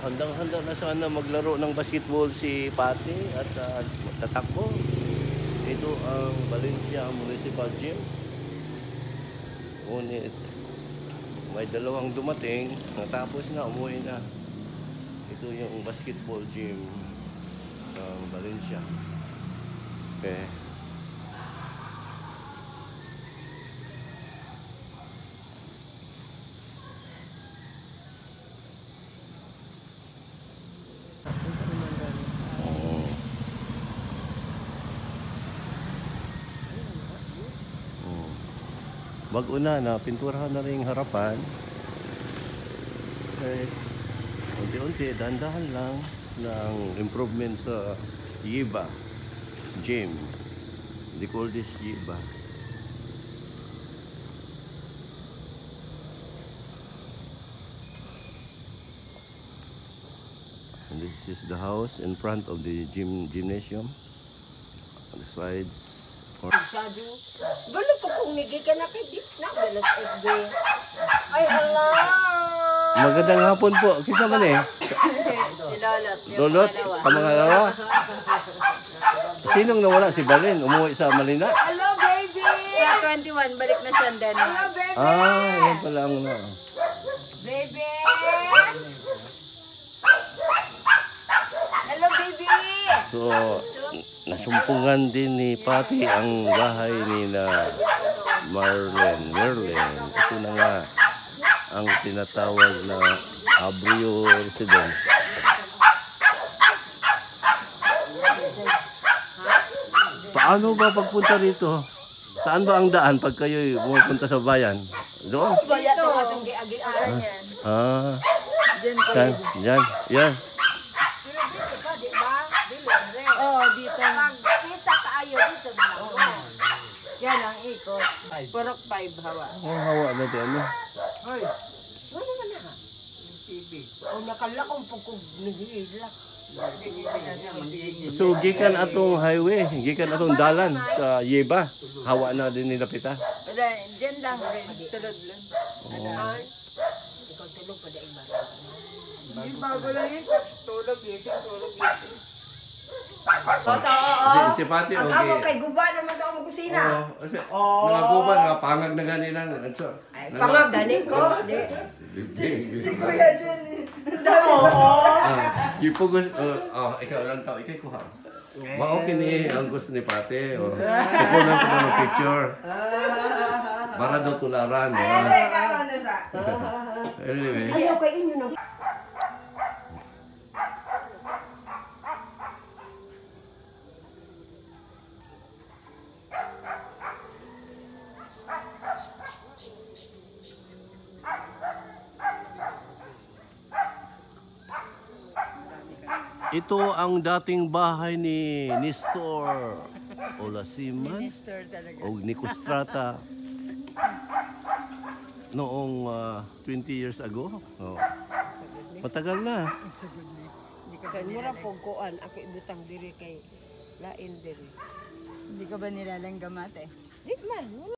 handang-handa na sana maglaro ng basketball si Pati at tatakbo. Ito ang Valencia Municipal Gym. Ngunit may dalawang dumating, natapos na, umuwi na. Ito yung basketball gym ng Valencia. Okay. Bago na, pinturahan na rin yung harapan. Okay. Unti-unti, dahan-dahan lang ng improvement sa Yiba Gym. They call this Yiba. And this is the house in front of the gymnasium. On the sides. Balo po kung nigi ka na kay Dip na, balas FB. Ay, hala! Magandang hapon po. Kita man eh. Si Lolot. Lolot? Kamangalawa? Sinong nawala? Si Balen? Umuwi sa Malina? Hello, baby! Sa 21, balik na siya Denmark. Hello, baby! Yan pala ang na. Baby! Hello, baby! So, nasumpungan din ni Pati ang bahay ni na Merlin. Ito na nga ang tinatawag na Abrio Residence. Paano ba pagpunta rito? Saan ba ang daan pag kayo pumunta sa bayan? Doon? Bayan ito itong giagian yan. Yan. Yan. Yan. Oh, dito. Pag-pisa kaayo dito na lang. Yan ang ikot. Purok 5 hawa. Hawa na din. Hoy. Ano naman na? TV. O nakalakong pagkog nag-iila. So, gikan atong highway, gikan atong dalan sa Yeba. Hawa na din nila pita. Diyan lang rin. Sulod lang. Ikaw tulog pa dahil ba? Hindi bago lang yun. Tulog, gising, tulog, gising. Si Pati, okay. Ako kay guba naman daw ang kusina. Kasi mga guba, mga pangag na ganilang. Pangag, ganin ko. Si Kuya Jenny. Dami ba? Ipugos, ikaw lang tao, ikay kuha. Okay ni ang gusto ni Pati. Kukunan ko ng picture. Para daw tularan. Anyway. Ayaw kay inyo na. Ito ang dating bahay ni Nestor Olasiman o Nicostrata noong 20 years ago. Matagal na. Mura po kuan, ako ibutang diri kay lain diri. Hindi ka ba nilalang gamate? Di man.